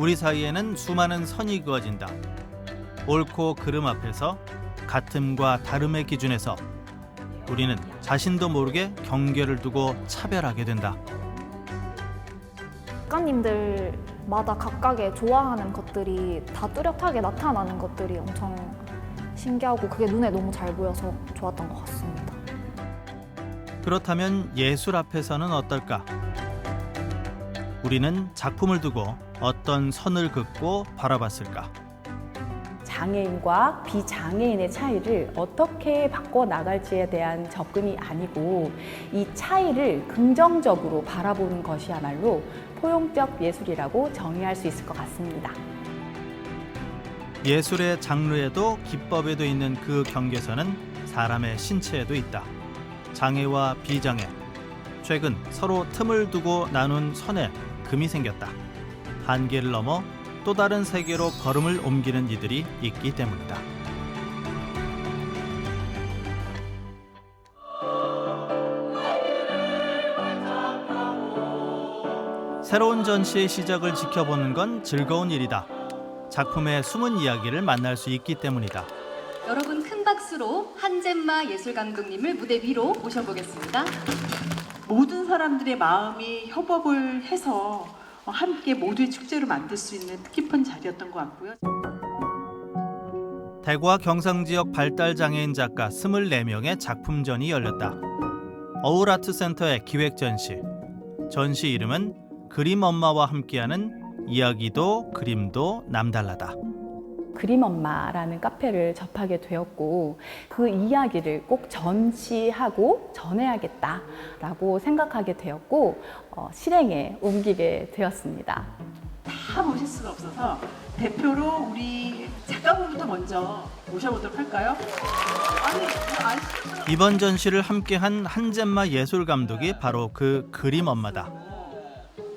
우리 사이에는 수많은 선이 그어진다. 옳고 그름 앞에서 같음과 다름의 기준에서 우리는 자신도 모르게 경계를 두고 차별하게 된다. 작가님들마다 각각의 좋아하는 것들이 다 뚜렷하게 나타나는 것들이 엄청 신기하고 그게 눈에 너무 잘 보여서 좋았던 것 같습니다. 그렇다면 예술 앞에서는 어떨까? 우리는 작품을 두고 어떤 선을 긋고 바라봤을까? 장애인과 비장애인의 차이를 어떻게 바꿔나갈지에 대한 접근이 아니고 이 차이를 긍정적으로 바라보는 것이야말로 포용적 예술이라고 정의할 수 있을 것 같습니다. 예술의 장르에도 기법에도 있는 그 경계선은 사람의 신체에도 있다. 장애와 비장애. 최근 서로 틈을 두고 나눈 선에 금이 생겼다. 한계를 넘어 또 다른 세계로 걸음을 옮기는 이들이 있기 때문이다. 새로운 전시의 시작을 지켜보는 건 즐거운 일이다. 작품의 숨은 이야기를 만날 수 있기 때문이다. 여러분 큰 박수로 한잼마 예술감독님을 무대 위로 모셔보겠습니다. 모든 사람들의 마음이 협업을 해서 함께 모두의 축제로 만들 수 있는 뜻깊은 자리였던 것 같고요. 대구와 경상 지역 발달장애인 작가 24명의 작품전이 열렸다. 어울아트센터의 기획전시. 전시 이름은 그림 엄마와 함께하는 이야기도 그림도 남달라다. 그림 엄마라는 카페를 접하게 되었고 그 이야기를 꼭 전시하고 전해야겠다라고 생각하게 되었고 실행에 옮기게 되었습니다. 다 모실 수가 없어서 대표로 우리 작가분부터 먼저 모셔보도록 할까요? 이번 전시를 함께한 한잼마 예술감독이 바로 그 그림 엄마다.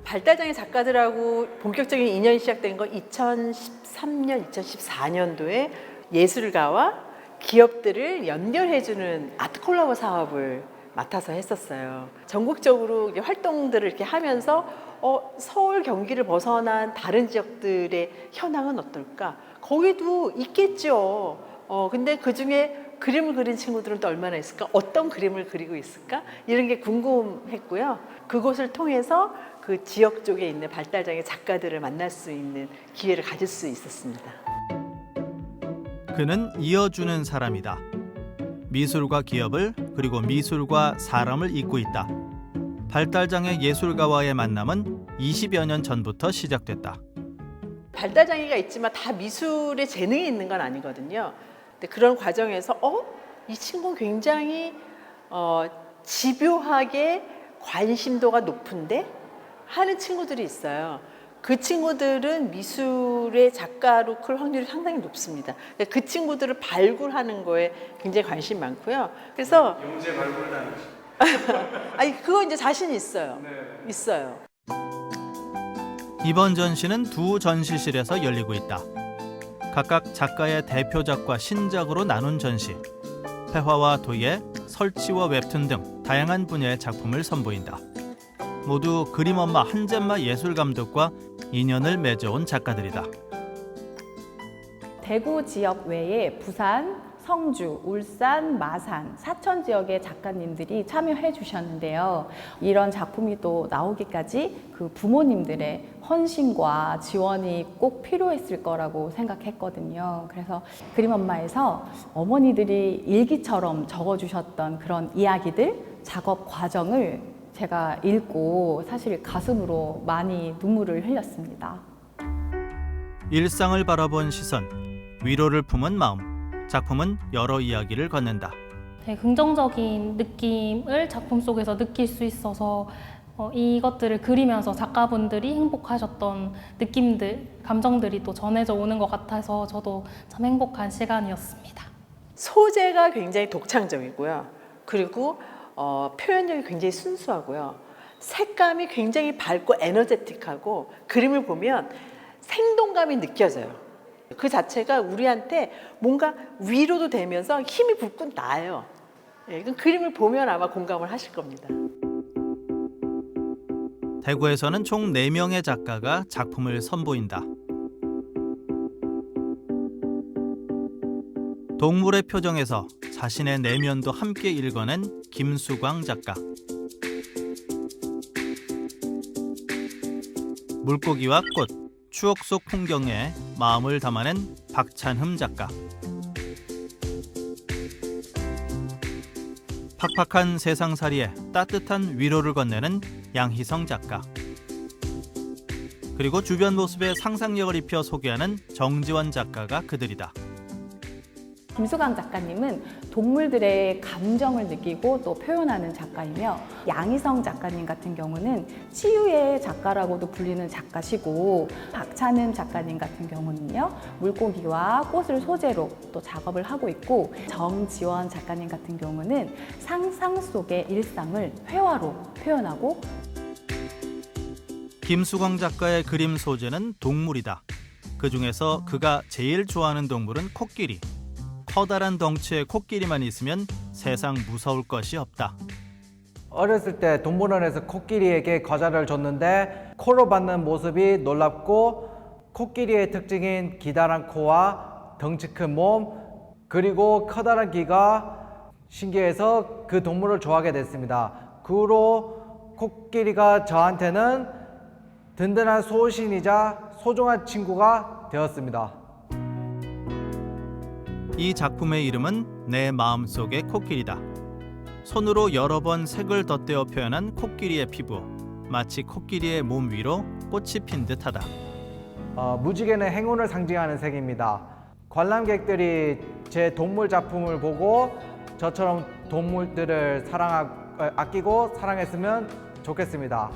발달장애 작가들하고 본격적인 인연이 시작된 건 2013년, 2014년도에 예술가와 기업들을 연결해주는 아트 콜라보 사업을 맡아서 했었어요. 전국적으로 활동들을 이렇게 하면서 서울, 경기를 벗어난 다른 지역들의 현황은 어떨까? 거기도 있겠죠. 근데 그 중에 그림을 그린 친구들은 또 얼마나 있을까? 어떤 그림을 그리고 있을까? 이런 게 궁금했고요. 그곳을 통해서 그 지역 쪽에 있는 발달장애 작가들을 만날 수 있는 기회를 가질 수 있었습니다. 그는 이어주는 사람이다. 미술과 기업을 그리고 미술과 사람을 잇고 있다. 발달장애 예술가와의 만남은 20여 년 전부터 시작됐다. 발달장애가 있지만 다 미술에 재능이 있는 건 아니거든요. 근데 그런 과정에서 이 친구는 굉장히 집요하게 관심도가 높은데 하는 친구들이 있어요. 그 친구들은 미술의 작가로 클 확률이 상당히 높습니다. 그 친구들을 발굴하는 거에 굉장히 관심이 많고요. 그래서 영재 발굴하는 아니 그거 이제 자신 있어요. 있어요. 이번 전시는 두 전시실에서 열리고 있다. 각각 작가의 대표작과 신작으로 나눈 전시. 회화와 도예, 설치와 웹툰 등 다양한 분야의 작품을 선보인다. 모두 그림 엄마 한잼마 예술감독과 인연을 맺어온 작가들이다. 대구 지역 외에 부산, 성주, 울산, 마산, 사천 지역의 작가님들이 참여해 주셨는데요. 이런 작품이 또 나오기까지 그 부모님들의 헌신과 지원이 꼭 필요했을 거라고 생각했거든요. 그래서 그림 엄마에서 어머니들이 일기처럼 적어주셨던 그런 이야기들, 작업 과정을 제가 읽고 사실 가슴으로 많이 눈물을 흘렸습니다. 일상을 바라본 시선, 위로를 품은 마음. 작품은 여러 이야기를 건넨다. 되게 긍정적인 느낌을 작품 속에서 느낄 수 있어서 이것들을 그리면서 작가분들이 행복하셨던 느낌들, 감정들이 또 전해져 오는 것 같아서 저도 참 행복한 시간이었습니다. 소재가 굉장히 독창적이고요. 그리고 표현력이 굉장히 순수하고요. 색감이 굉장히 밝고 에너제틱하고 그림을 보면 생동감이 느껴져요. 그 자체가 우리한테 뭔가 위로도 되면서 힘이 불끈 나요. 그림을 보면 아마 공감을 하실 겁니다. 대구에서는 총 4명의 작가가 작품을 선보인다. 동물의 표정에서 자신의 내면도 함께 읽어낸 김수광 작가. 물고기와 꽃, 추억 속 풍경에 마음을 담아낸 박찬흠 작가. 팍팍한 세상살이에 따뜻한 위로를 건네는 양희성 작가. 그리고 주변 모습에 상상력을 입혀 소개하는 정지원 작가가 그들이다. 김수광 작가님은 동물들의 감정을 느끼고 또 표현하는 작가이며, 양희성 작가님 같은 경우는 치유의 작가라고도 불리는 작가시고, 박찬흠 작가님 같은 경우는요 물고기와 꽃을 소재로 또 작업을 하고 있고, 정지원 작가님 같은 경우는 상상 속의 일상을 회화로 표현하고. 김수광 작가의 그림 소재는 동물이다. 그 중에서 그가 제일 좋아하는 동물은 코끼리. 커다란 덩치의 코끼리만 있으면 세상 무서울 것이 없다. 어렸을 때 동물원에서 코끼리에게 과자를 줬는데 코로 받는 모습이 놀랍고, 코끼리의 특징인 기다란 코와 덩치 큰 몸, 그리고 커다란 귀가 신기해서 그 동물을 좋아하게 됐습니다. 그 후로 코끼리가 저한테는 든든한 소신이자 소중한 친구가 되었습니다. 이 작품의 이름은 내 마음속의 코끼리다. 손으로 여러 번 색을 덧대어 표현한 코끼리의 피부, 마치 코끼리의 몸 위로 꽃이 핀 듯하다. 무지개는 행운을 상징하는 색입니다. 관람객들이 제 동물 작품을 보고 저처럼 동물들을 아끼고 사랑했으면 좋겠습니다.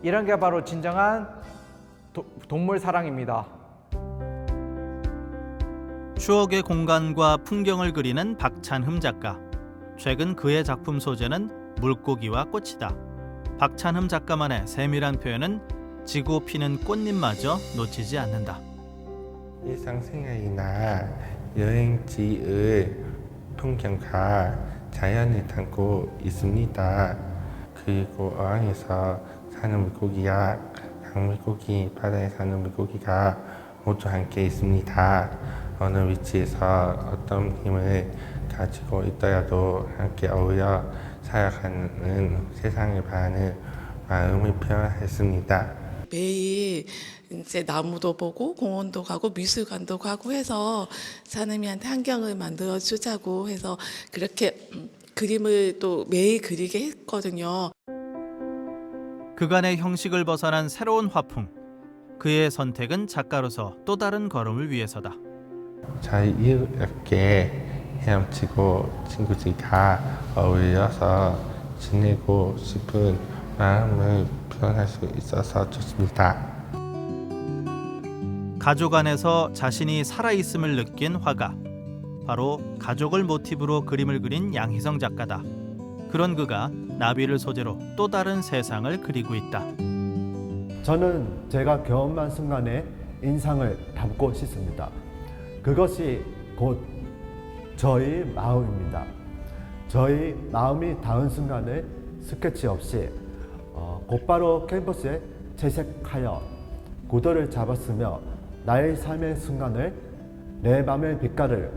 이런 게 바로 진정한 동물 사랑입니다. 추억의 공간과 풍경을 그리는 박찬흠 작가. 최근 그의 작품 소재는 물고기와 꽃이다. 박찬흠 작가만의 세밀한 표현은 지고 피는 꽃잎마저 놓치지 않는다. 일상생활이나 여행지의 풍경과 자연을 담고 있습니다. 그리고 어항에서 사는 물고기와 강물고기, 바다에 사는 물고기가 모두 함께 있습니다. 어느 위치에서 어떤 힘을 가지고 있더라도 함께 어울려 살아가는 세상을 바라는 마음을 표현했습니다. 매일 이제 나무도 보고 공원도 가고 미술관도 가고 해서 사람이한테 환경을 만들어 주자고 해서 그렇게 그림을 또 매일 그리게 했거든요. 그간의 형식을 벗어난 새로운 화풍. 그의 선택은 작가로서 또 다른 걸음을 위해서다. 자유롭게 헤엄치고 친구들과 어울려서 지내고 싶은 마음을 표현할 수 있어서 좋습니다. 가족 안에서 자신이 살아있음을 느낀 화가 바로 가족을 모티브로 그림을 그린 양희성 작가다. 그런 그가 나비를 소재로 또 다른 세상을 그리고 있다. 저는 제가 경험한 순간에 인상을 담고 싶습니다. 그것이 곧 저희 마음입니다. 저희 마음이 닿은 순간을 스케치 없이 곧바로 캔버스에 채색하여 구도를 잡았으며, 나의 삶의 순간을, 내 마음의 빛깔을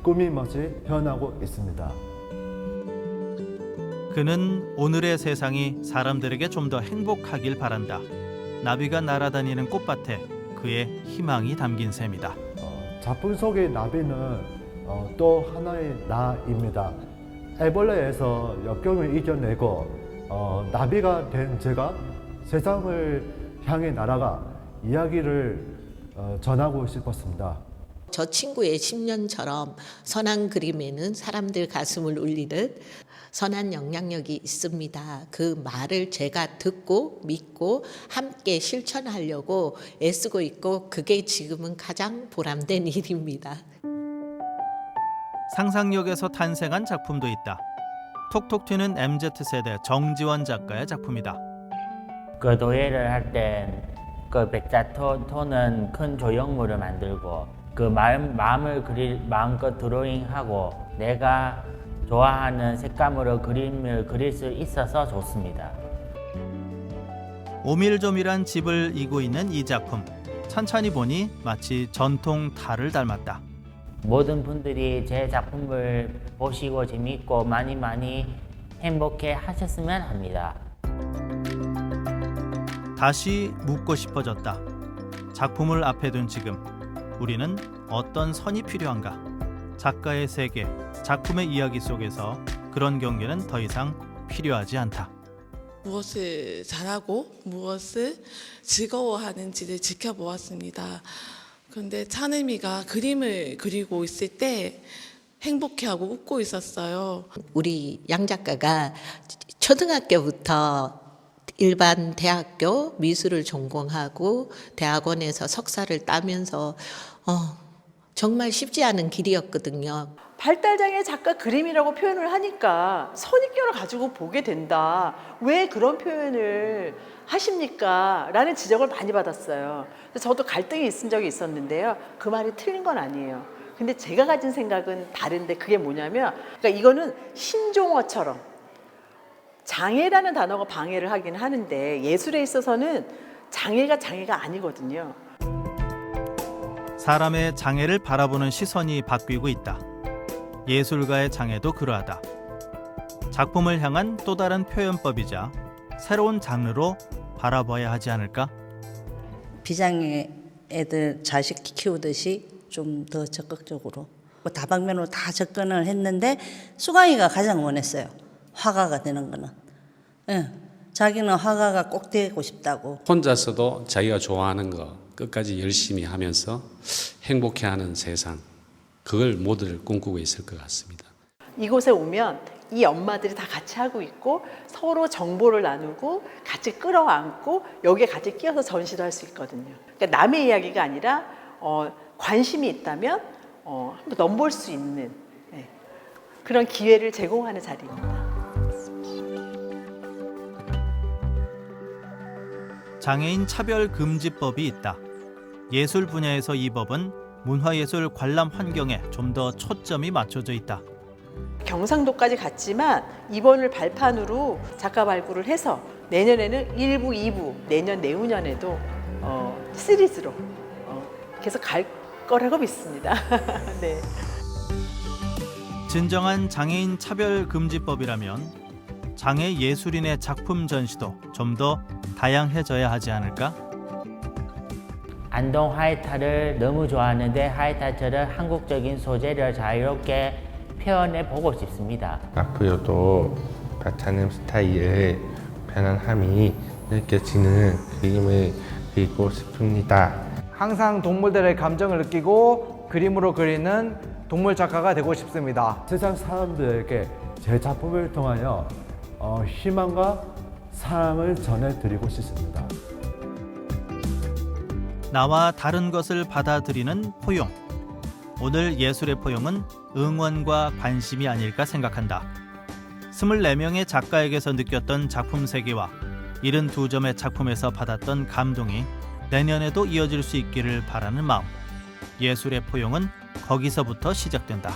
꾸밈없이 표현하고 있습니다. 그는 오늘의 세상이 사람들에게 좀 더 행복하길 바란다. 나비가 날아다니는 꽃밭에 그의 희망이 담긴 셈이다. 작품 속의 나비는 또 하나의 나입니다. 애벌레에서 역경을 이겨내고 나비가 된 제가 세상을 향해 날아가 이야기를 전하고 싶었습니다. 저 친구의 10년처럼 선한 그림에는 사람들 가슴을 울리듯 선한 영향력이 있습니다. 그 말을 제가 듣고 믿고 함께 실천하려고 애쓰고 있고, 그게 지금은 가장 보람된 일입니다. 상상력에서 탄생한 작품도 있다. 톡톡 튀는 MZ세대 정지원 작가의 작품이다. 그 도예를 할 땐 그 백자토는 큰 조형물을 만들고 그 마음을 마음껏 드로잉하고 내가 좋아하는 색감으로 그림을 그릴 수 있어서 좋습니다. 오밀조밀한 집을 이고 있는 이 작품. 천천히 보니 마치 전통 탈을 닮았다. 모든 분들이 제 작품을 보시고 재밌고 많이 행복해 하셨으면 합니다. 다시 묻고 싶어졌다. 작품을 앞에 둔 지금 우리는 어떤 선이 필요한가? 작가의 세계, 작품의 이야기 속에서 그런 경계는 더 이상 필요하지 않다. 무엇을 잘하고 무엇을 즐거워하는지를 지켜보았습니다. 그런데 찬음이가 그림을 그리고 있을 때 행복해하고 웃고 있었어요. 우리 양 작가가 초등학교부터 일반 대학교 미술을 전공하고 대학원에서 석사를 따면서 정말 쉽지 않은 길이었거든요. 발달장애 작가 그림이라고 표현을 하니까 선입견을 가지고 보게 된다. 왜 그런 표현을 하십니까? 라는 지적을 많이 받았어요. 그래서 저도 갈등이 있은 적이 있었는데요. 그 말이 틀린 건 아니에요. 근데 제가 가진 생각은 다른데 그게 뭐냐면, 그러니까 이거는 신종어처럼 장애라는 단어가 방해를 하긴 하는데 예술에 있어서는 장애가 아니거든요. 사람의 장애를 바라보는 시선이 바뀌고 있다. 예술가의 장애도 그러하다. 작품을 향한 또 다른 표현법이자 새로운 장르로 바라봐야 하지 않을까? 비장애 애들 자식 키우듯이 좀 더 적극적으로 다방면으로 다 접근을 했는데 수강이가 가장 원했어요. 화가가 되는 거는. 예, 자기는 화가가 꼭 되고 싶다고. 혼자서도 자기가 좋아하는 거 끝까지 열심히 하면서 행복해하는 세상, 그걸 모두를 꿈꾸고 있을 것 같습니다. 이곳에 오면 이 엄마들이 다 같이 하고 있고 서로 정보를 나누고 같이 끌어안고 여기에 같이 끼어서 전시도 할 수 있거든요. 그러니까 남의 이야기가 아니라 관심이 있다면 한번 넘볼 수 있는 그런 기회를 제공하는 자리입니다. 장애인 차별금지법이 있다. 예술 분야에서 이 법은 문화예술 관람 환경에 좀 더 초점이 맞춰져 있다. 경상도까지 갔지만 이번을 발판으로 작가 발굴을 해서 내년에는 1부, 2부, 내년 내후년에도 시리즈로 계속 갈 거라고 믿습니다. 네. 진정한 장애인 차별금지법이라면 장애 예술인의 작품 전시도 좀 더 다양해져야 하지 않을까? 안동 하이타를 너무 좋아하는데 하이타처럼 한국적인 소재를 자유롭게 표현해 보고 싶습니다. 앞으로도 박찬흠 스타일의 편안함이 느껴지는 그림을 그리고 싶습니다. 항상 동물들의 감정을 느끼고 그림으로 그리는 동물 작가가 되고 싶습니다. 세상 사람들에게 제 작품을 통하여 희망과 사랑을 전해드리고 싶습니다. 나와 다른 것을 받아들이는 포용. 오늘 예술의 포용은 응원과 관심이 아닐까 생각한다. 24명의 작가에게서 느꼈던 작품 세계와 72점의 작품에서 받았던 감동이 내년에도 이어질 수 있기를 바라는 마음. 예술의 포용은 거기서부터 시작된다.